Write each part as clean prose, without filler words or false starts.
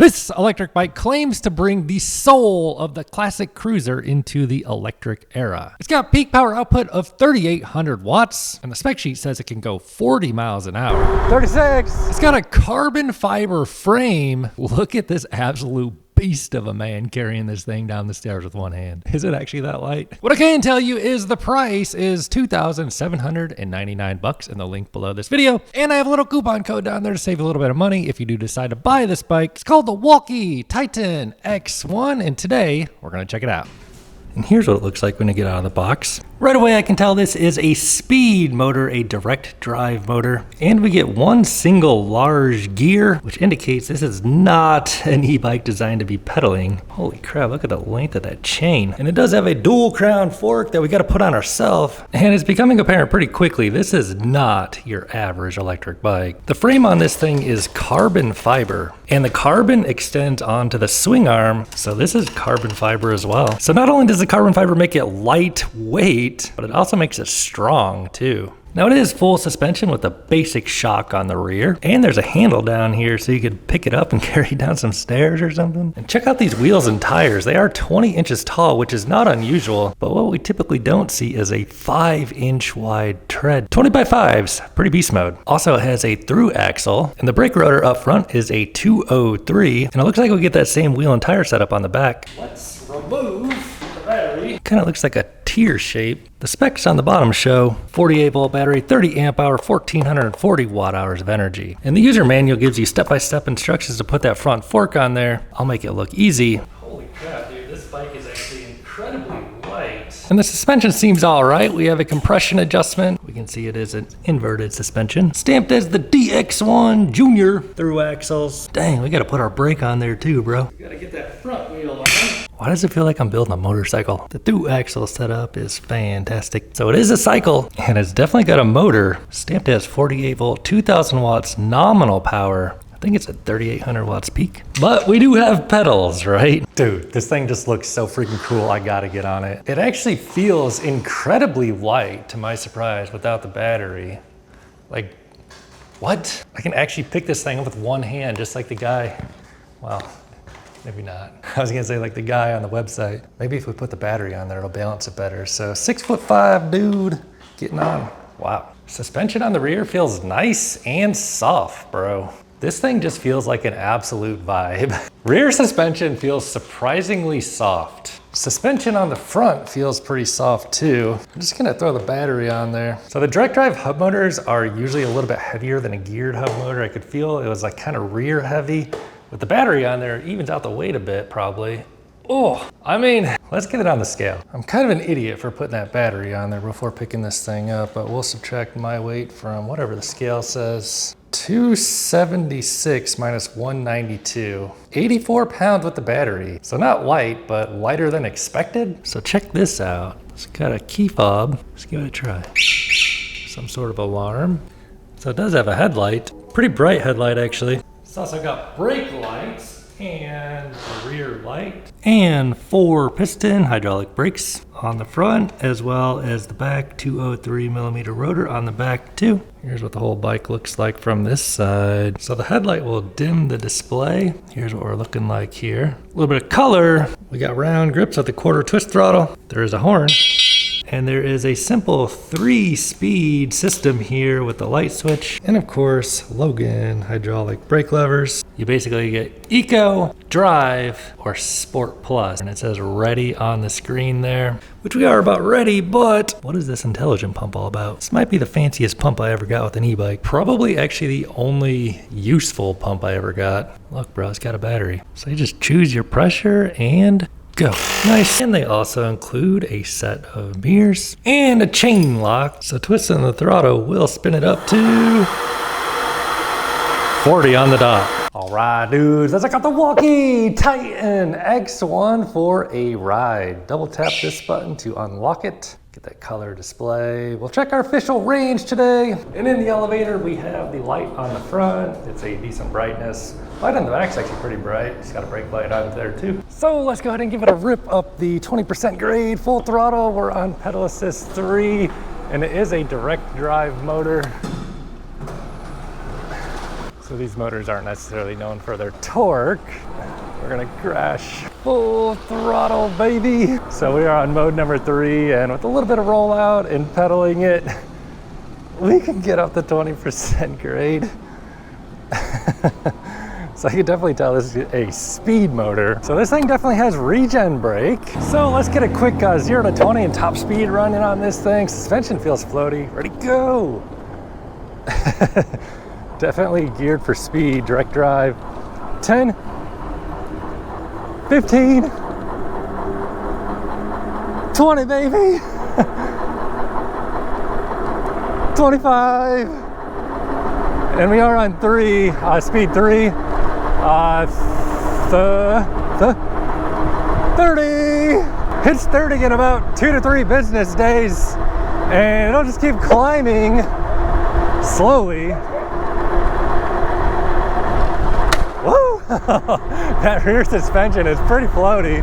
This electric bike claims to bring the soul of the classic cruiser into the electric era. It's got peak power output of 3,800 watts, and the spec sheet says it can go 40 miles an hour. 36. It's got a carbon fiber frame. Look at this absolute beast of a man carrying this thing down the stairs with one hand. Is it actually that light? What I can tell you is the price is $2,799 in the link below this video. And I have a little coupon code down there to save a little bit of money if you do decide to buy this bike. It's called the Wallke Titan X1, and today we're gonna check it out. And here's what it looks like when you get out of the box. Right away, I can tell this is a speed motor, a direct drive motor. And we get one single large gear, which indicates this is not an e-bike designed to be pedaling. Holy crap, look at the length of that chain. And it does have a dual crown fork that we gotta put on ourselves. And it's becoming apparent pretty quickly, this is not your average electric bike. The frame on this thing is carbon fiber, and the carbon extends onto the swing arm. So this is carbon fiber as well. So not only does the carbon fiber make it lightweight, but it also makes it strong too. Now it is full suspension with a basic shock on the rear, and there's a handle down here so you could pick it up and carry down some stairs or something. And check out these wheels and tires. They are 20 inches tall, which is not unusual, but what we typically don't see is a 5-inch wide tread. 20 by 5s, pretty beast mode. Also, it has a through axle, and the brake rotor up front is a 203, and it looks like we get that same wheel and tire setup on the back. Let's remove the battery. Kind of looks like a tier shape. The specs on the bottom show 48 volt battery, 30 amp hour, 1440 watt hours of energy. And the user manual gives you step-by-step instructions to put that front fork on there. I'll make it look easy. Holy crap, dude, this bike is actually incredibly light. And the suspension seems all right. We have a compression adjustment. We can see it is an inverted suspension. Stamped as the DX1 Junior through axles. Dang, we gotta put our brake on there too, bro. We gotta get that front wheel on. Why does it feel like I'm building a motorcycle? The through axle setup is fantastic. So it is a cycle, and it's definitely got a motor stamped as 48 volt, 2000 watts nominal power. I think it's at 3,800 watts peak. But we do have pedals, right? Dude, this thing just looks so freaking cool. I gotta get on it. It actually feels incredibly light, to my surprise, without the battery. Like, what? I can actually pick this thing up with one hand, just like the guy. Wow. Maybe not. I was gonna say like the guy on the website. Maybe if we put the battery on there, it'll balance it better. So 6'5" dude getting on. Wow. Suspension on the rear feels nice and soft, bro. This thing just feels like an absolute vibe. Rear suspension feels surprisingly soft. Suspension on the front feels pretty soft too. I'm just gonna throw the battery on there. So the direct drive hub motors are usually a little bit heavier than a geared hub motor. I could feel it was like kind of rear heavy. With the battery on there, it evens out the weight a bit probably. Oh, I mean, let's get it on the scale. I'm kind of an idiot for putting that battery on there before picking this thing up, but we'll subtract my weight from whatever the scale says. 276 minus 192. 84 pounds with the battery. So not light, but lighter than expected. So check this out. It's got a key fob. Let's give it a try. Some sort of alarm. So it does have a headlight. Pretty bright headlight actually. It's also got brake lights and a rear light and 4 piston hydraulic brakes on the front, as well as the back 203 millimeter rotor on the back too. Here's what the whole bike looks like from this side. So the headlight will dim the display. Here's what we're looking like here. A little bit of color. We got round grips with the quarter twist throttle. There is a horn. And there is a simple 3-speed system here with the light switch. And of course, Logan hydraulic brake levers. You basically get Eco, Drive, or Sport Plus. And it says ready on the screen there, which we are about ready, but what is this intelligent pump all about? This might be the fanciest pump I ever got with an e-bike. Probably actually the only useful pump I ever got. Look, bro, it's got a battery. So you just choose your pressure and go. Nice. And they also include a set of mirrors and a chain lock. So twisting the throttle will spin it up to 40 on the dot. All right, dudes, let's check out the Wallke Titan X1 for a ride. Double tap this button to unlock it. Get that color display. We'll check our official range today. And in the elevator, we have the light on the front. It's a decent brightness. Light on the back's actually pretty bright. It's got a brake light on there too. So let's go ahead and give it a rip up the 20% grade, full throttle. We're on pedal assist 3, and it is a direct drive motor. So these motors aren't necessarily known for their torque. We're gonna crash. Full throttle, baby. So we are on mode number 3, and with a little bit of rollout and pedaling it, we can get up to 20% grade. So I can definitely tell this is a speed motor. So this thing definitely has regen brake. So let's get a quick 0 to 20 and top speed running on this thing. Suspension feels floaty. Ready, go. Definitely geared for speed, direct drive. 10, 15, 20, baby. 25. And we are on 3, speed 3. 30. Hits 30 in about 2 to 3 business days. And it'll just keep climbing slowly. Woo! That rear suspension is pretty floaty.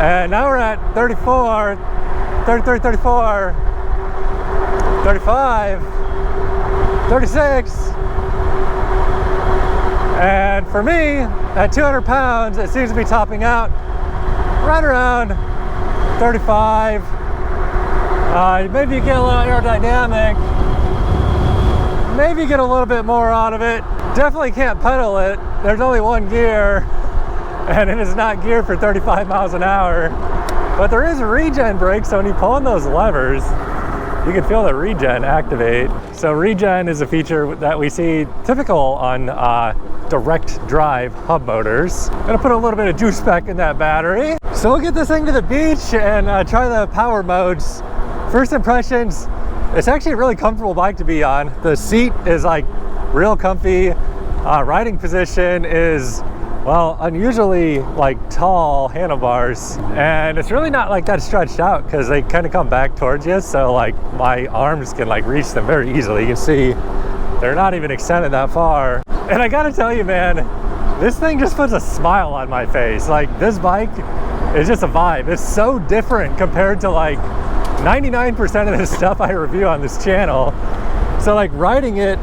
And now we're at 34, 33, 34, 35, 36. And for me, at 200 pounds, it seems to be topping out right around 35. Maybe you get a little aerodynamic. Maybe you get a little bit more out of it. Definitely can't pedal it. There's only one gear, and it is not geared for 35 miles an hour. But there is a regen brake, so when you pull on those levers, you can feel the regen activate. So regen is a feature that we see typical on direct drive hub motors. I'm gonna put a little bit of juice back in that battery. So we'll get this thing to the beach and try the power modes. First impressions, it's actually a really comfortable bike to be on. The seat is like real comfy. Riding position is, well, unusually like tall handlebars, and it's really not like that stretched out because they kind of come back towards you, so like my arms can like reach them very easily. You can see they're not even extended that far. And I gotta tell you, man, this thing just puts a smile on my face. Like, this bike is just a vibe. It's so different compared to like 99% of the stuff I review on this channel. So like riding it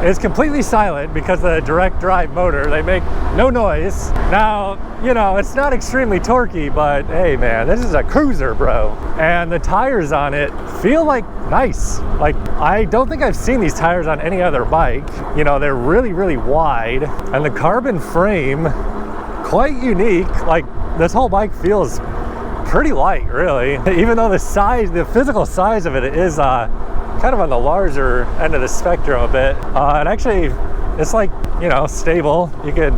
is completely silent because of the direct drive motor. They make no noise. Now, you know, it's not extremely torquey, but hey man, this is a cruiser, bro. And the tires on it feel like nice. Like, I don't think I've seen these tires on any other bike. You know, they're really, really wide, and the carbon frame, quite unique. Like, this whole bike feels pretty light, really. Even though the size, the physical size of it is kind of on the larger end of the spectrum a bit. And actually, it's like, you know, stable. You could,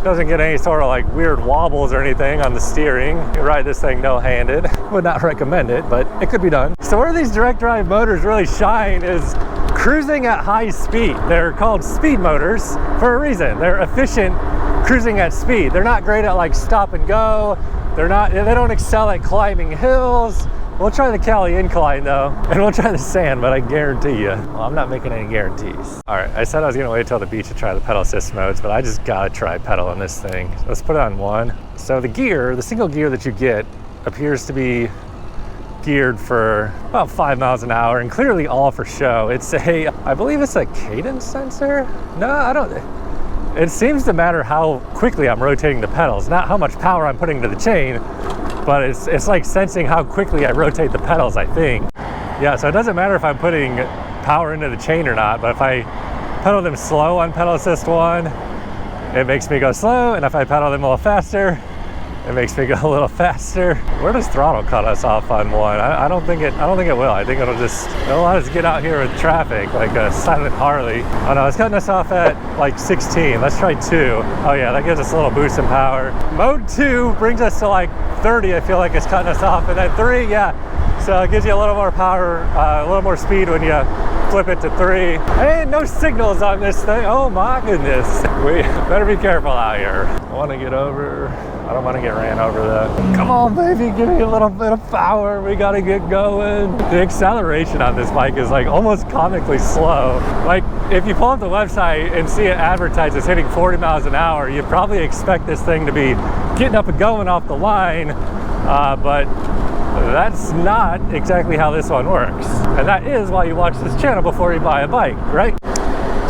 doesn't get any sort of like weird wobbles or anything on the steering. You can ride this thing no-handed. Would not recommend it, but it could be done. So where these direct drive motors really shine is cruising at high speed. They're called speed motors for a reason. They're efficient cruising at speed. They're not great at like stop and go. They don't excel at climbing hills. We'll try the Cali incline though, and we'll try the sand, but I guarantee you, well, I'm not making any guarantees. All right, I said I was gonna wait till the beach to try the pedal assist modes, but I just gotta try pedal on this thing. So let's put it on 1. So the gear, the single gear that you get, appears to be geared for about 5 miles an hour, and clearly all for show. It's a, I believe it's a cadence sensor? No, I don't. It seems to matter how quickly I'm rotating the pedals, not how much power I'm putting to the chain, but it's like sensing how quickly I rotate the pedals, I think. Yeah, so it doesn't matter if I'm putting power into the chain or not, but if I pedal them slow on pedal assist 1, it makes me go slow, and if I pedal them a little faster, it makes me go a little faster. Where does throttle cut us off on 1? I don't think it will. I think it'll let us get out here with traffic like a silent Harley. Oh no, it's cutting us off at like 16. Let's try 2. Oh yeah, that gives us a little boost in power. Mode 2 brings us to like 30. I feel like it's cutting us off, and then 3, yeah. So it gives you a little more power, a little more speed when you flip it to 3. And no signals on this thing. Oh my goodness. We better be careful out here. I want to get over. I don't want to get ran over though. Come on, baby, give me a little bit of power. We gotta get going. The acceleration on this bike is like almost comically slow. Like, if you pull up the website and see it advertised as hitting 40 miles an hour, you'd probably expect this thing to be getting up and going off the line, but that's not exactly how this one works. And that is why you watch this channel before you buy a bike, right?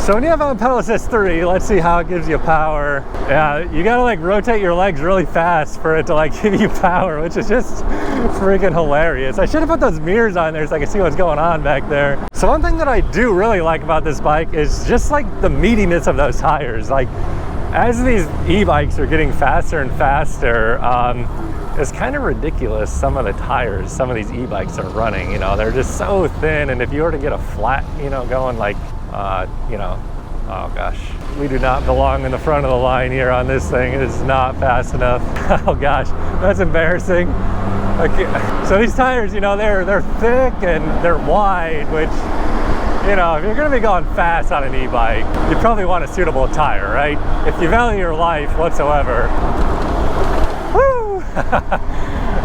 So when you have on pedal assist 3, let's see how it gives you power. Yeah, you gotta like rotate your legs really fast for it to like give you power, which is just freaking hilarious. I should have put those mirrors on there so I can see what's going on back there. So one thing that I do really like about this bike is just like the meatiness of those tires. Like as these e-bikes are getting faster and faster, it's kind of ridiculous some of the tires some of these e-bikes are running, you know, they're just so thin, and if you were to get a flat, you know, going like, you know, oh gosh, we do not belong in the front of the line here on this thing. It is not fast enough. Oh gosh, that's embarrassing. Okay. So these tires, you know, they're thick and they're wide, which, you know, if you're gonna be going fast on an e-bike, you probably want a suitable tire, right? If you value your life whatsoever. Woo!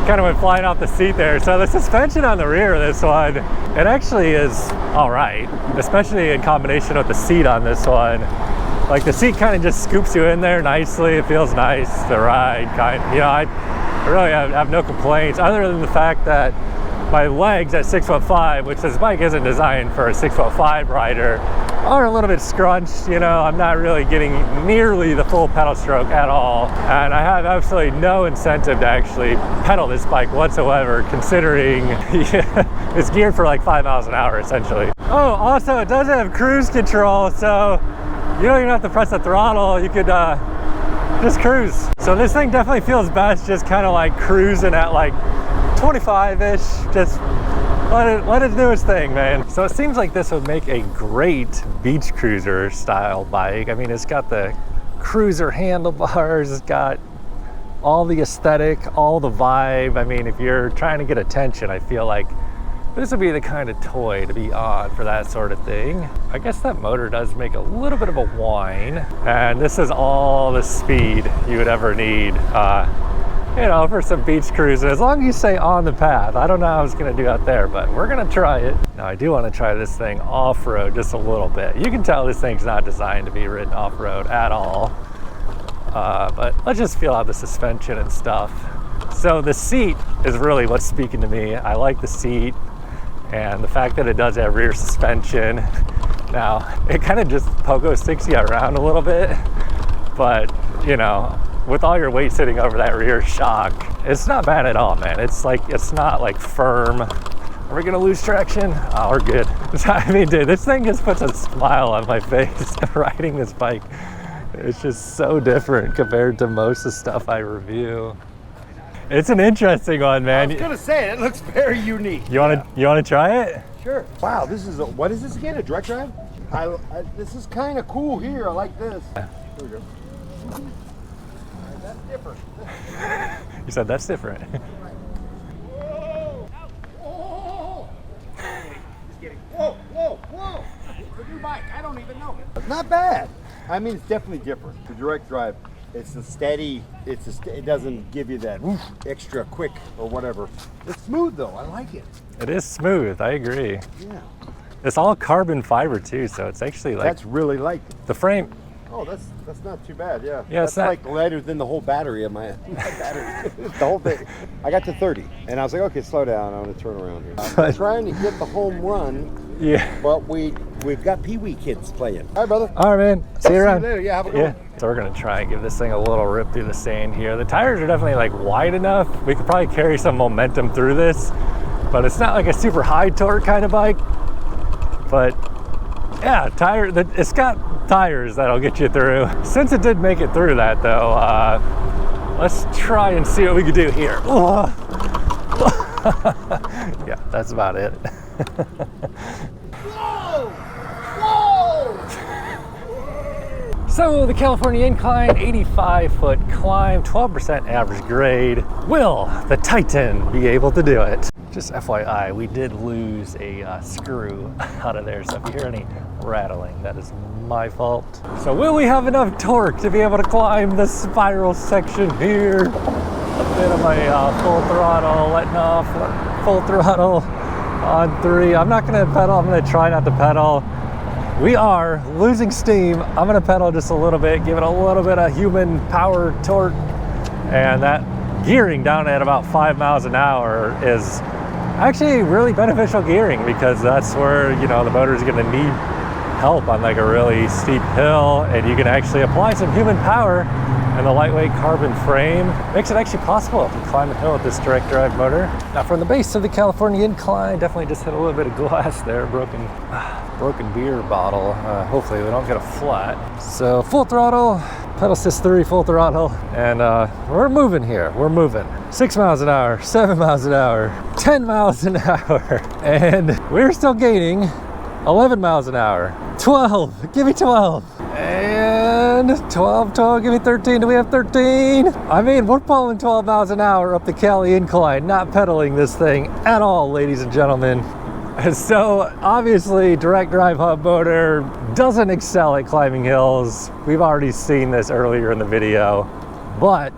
Kind of went flying off the seat there. So the suspension on the rear of this one, it actually is all right, especially in combination with the seat on this one. Like the seat kind of just scoops you in there nicely. It feels nice to ride, you know, I really have no complaints other than the fact that my legs at 6'5", which this bike isn't designed for a 6'5" rider, are a little bit scrunched. You know, I'm not really getting nearly the full pedal stroke at all, and I have absolutely no incentive to actually pedal this bike whatsoever, considering it's geared for like 5 miles an hour essentially. Oh, also it does have cruise control, so you don't even have to press the throttle. You could just cruise. So this thing definitely feels best just kind of like cruising at like 25-ish, just let it do its thing, man. So it seems like this would make a great beach cruiser style bike. I mean, it's got the cruiser handlebars, it's got all the aesthetic, all the vibe. I mean, if you're trying to get attention, I feel like this would be the kind of toy to be on for that sort of thing. I guess that motor does make a little bit of a whine, and this is all the speed you would ever need, you know, for some beach cruising, as long as you stay on the path. I don't know how it's gonna do out there, but we're gonna try it. Now, I do wanna try this thing off-road just a little bit. You can tell this thing's not designed to be ridden off-road at all. But let's just feel out the suspension and stuff. So the seat is really what's speaking to me. I like the seat and the fact that it does have rear suspension. Now, it kind of just pogo sticks you around a little bit, but you know, with all your weight sitting over that rear shock, it's not bad at all, man. It's like, it's not like firm. Are we gonna lose traction? Oh, we're good. I mean, dude, this thing just puts a smile on my face riding this bike. It's just so different compared to most of the stuff I review. It's an interesting one, man. I was gonna say, it looks very unique. You wanna try it? Sure. Wow, this is what is this again? A direct drive? This is kind of cool here. I like this. Here we go. That's different. You said that's different. Whoa! Whoa! Just kidding. Whoa! Whoa! Whoa! It's a new bike. I don't even know. It's not bad. I mean, it's definitely different. The direct drive, it's a steady. It doesn't give you that woof, extra quick or whatever. It's smooth though. I like it. It is smooth. I agree. Yeah. It's all carbon fiber too, so it's actually like That's really light. the frame. Oh, that's not too bad. Yeah. Yeah, that's it's not like lighter than the whole battery of my battery. The whole thing. I got to 30, and I was like, okay, slow down. I'm gonna turn around here. I'm trying to get the home run. Yeah. But we've got Pee-wee kids playing. All right, brother. All right, man. See you around. See you later. Yeah, have a good one. So we're gonna try and give this thing a little rip through the sand here. The tires are definitely like wide enough. We could probably carry some momentum through this, but it's not like a super high torque kind of bike. But yeah, it's got tires that'll get you through. Since it did make it through that though, let's try and see what we can do here. Yeah, that's about it. Whoa! Whoa! So the California Incline, 85-foot climb, 12% average grade. Will the Titan be able to do it? Just FYI, we did lose a screw out of there, so if you hear any rattling, that is my fault. So will we have enough torque to be able to climb the spiral section here? A bit of my full throttle, letting off full throttle on 3. I'm not gonna pedal, I'm gonna try not to pedal. We are losing steam. I'm gonna pedal just a little bit, give it a little bit of human power torque, and that gearing down at about 5 miles an hour is actually really beneficial gearing, because that's where, you know, the motor is going to need help on like a really steep hill, and you can actually apply some human power, and the lightweight carbon frame makes it actually possible to climb a hill with this direct drive motor. Now from the base of the California incline, definitely just hit a little bit of glass there, broken beer bottle. Hopefully we don't get a flat. So full throttle, pedal assist 3, full throttle, and we're moving here, we're moving. 6 miles an hour, 7 miles an hour, 10 miles an hour, and we're still gaining 11 miles an hour. 12, give me 12. And 12, give me 13. Do we have 13? I mean, we're pulling 12 miles an hour up the Cali incline, not pedaling this thing at all, ladies and gentlemen. So obviously, direct drive hub motor doesn't excel at climbing hills. We've already seen this earlier in the video, but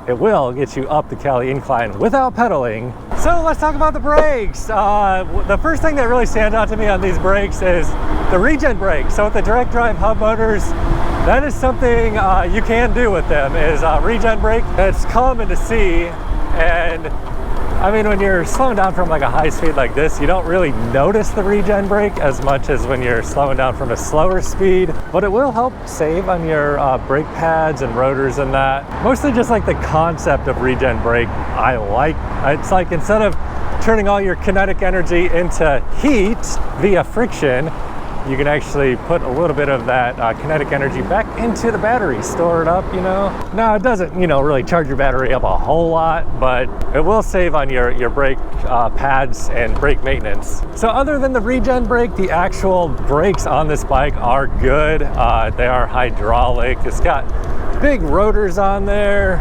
it will get you up the Cali incline without pedaling. So let's talk about the brakes. The first thing that really stands out to me on these brakes is the regen brake. So with the direct drive hub motors, that is something you can do with them, is regen brake. It's common to see, and I mean, when you're slowing down from like a high speed like this, you don't really notice the regen brake as much as when you're slowing down from a slower speed, but it will help save on your brake pads and rotors and that. Mostly just like the concept of regen brake I like. It's like instead of turning all your kinetic energy into heat via friction, you can actually put a little bit of that kinetic energy back into the battery, store it up, you know. Now it doesn't, you know, really charge your battery up a whole lot, but it will save on your brake pads and brake maintenance. So other than the regen brake, the actual brakes on this bike are good. They are hydraulic. It's got big rotors on there,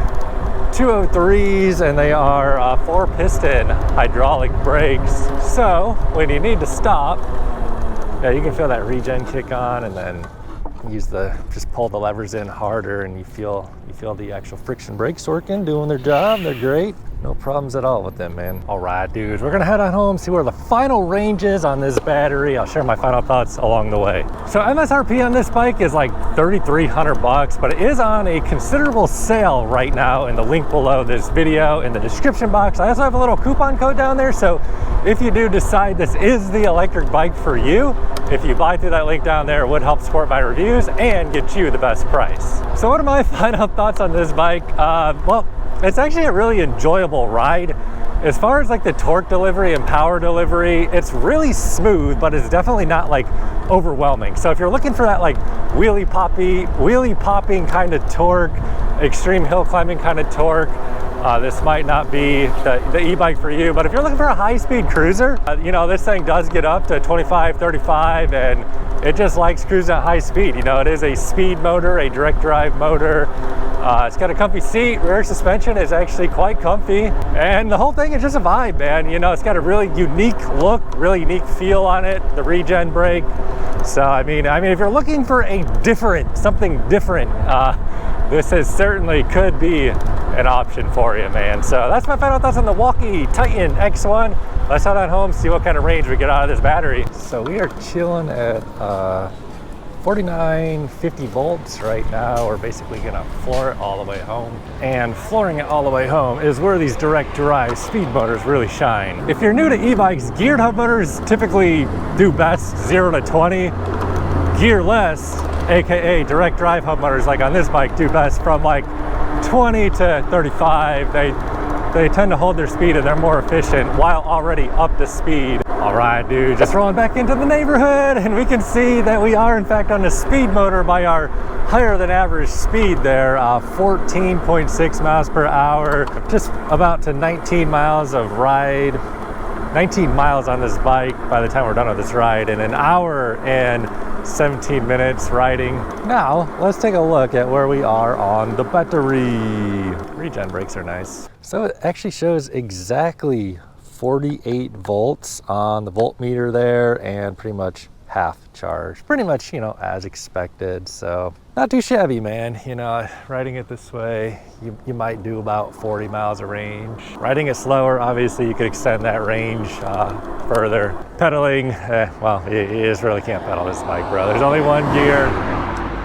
203s, and they are 4-piston hydraulic brakes. So when you need to stop, yeah, you can feel that regen kick on, and then just pull the levers in harder, and you feel the actual friction brakes working, doing their job. They're great. No problems at all with them, man. All right, dudes, we're gonna head on home, see where the final range is on this battery. I'll share my final thoughts along the way. So MSRP on this bike is like 3,300 bucks, but it is on a considerable sale right now in the link below this video in the description box. I also have a little coupon code down there, so if you do decide this is the electric bike for you, if you buy through that link down there, it would help support my reviews and get you the best price. So what are my final thoughts on this bike? Well, it's actually a really enjoyable ride. As far as like the torque delivery and power delivery, it's really smooth, but it's definitely not like overwhelming. So if you're looking for that like wheelie popping kind of torque, extreme hill climbing kind of torque, this might not be the e-bike for you. But if you're looking for a high-speed cruiser, you know, this thing does get up to 25, 35, and it just likes cruising at high speed. You know, it is a speed motor, a direct drive motor. It's got a comfy seat, rear suspension is actually quite comfy, and the whole thing is just a vibe, man. You know, it's got a really unique look, really unique feel on it, the regen brake. So I mean, if you're looking for something different, this certainly could be an option for you, man. So that's my final thoughts on the Wallke Titan X1. Let's head on home, see what kind of range we get out of this battery. So we are chilling at 4950 volts right now. We're basically gonna floor it all the way home. And flooring it all the way home is where these direct drive speed motors really shine. If you're new to e-bikes, geared hub motors typically do best 0 to 20. Gearless, AKA direct drive hub motors like on this bike, do best from like 20 to 35. They tend to hold their speed and they're more efficient while already up to speed. All right, dude, just rolling back into the neighborhood, and we can see that we are in fact on a speed motor by our higher than average speed there, 14.6 miles per hour, just about to 19 miles of ride. 19 miles on this bike by the time we're done with this ride, in an hour and 17 minutes riding. Now, let's take a look at where we are on the battery. Regen brakes are nice. So it actually shows exactly 48 volts on the voltmeter there, and pretty much half charge. Pretty much, you know, as expected. So not too shabby, man. You know, riding it this way, you might do about 40 miles of range. Riding it slower, obviously you could extend that range further. Pedaling, well, you just really can't pedal this bike, bro. There's only one gear,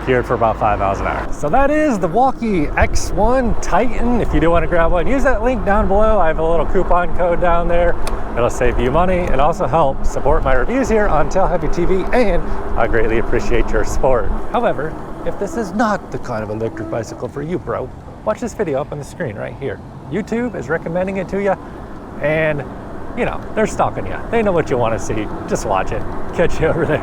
geared for about 5 miles an hour. So that is the Wallke X1 Titan. If you do want to grab one, use that link down below. I have a little coupon code down there. It'll save you money and also help support my reviews here on Tail Happy TV, and I greatly appreciate your support. However, if this is not the kind of electric bicycle for you, bro, watch this video up on the screen right here. YouTube is recommending it to you, and you know, they're stalking you. They know what you want to see. Just watch it. Catch you over there.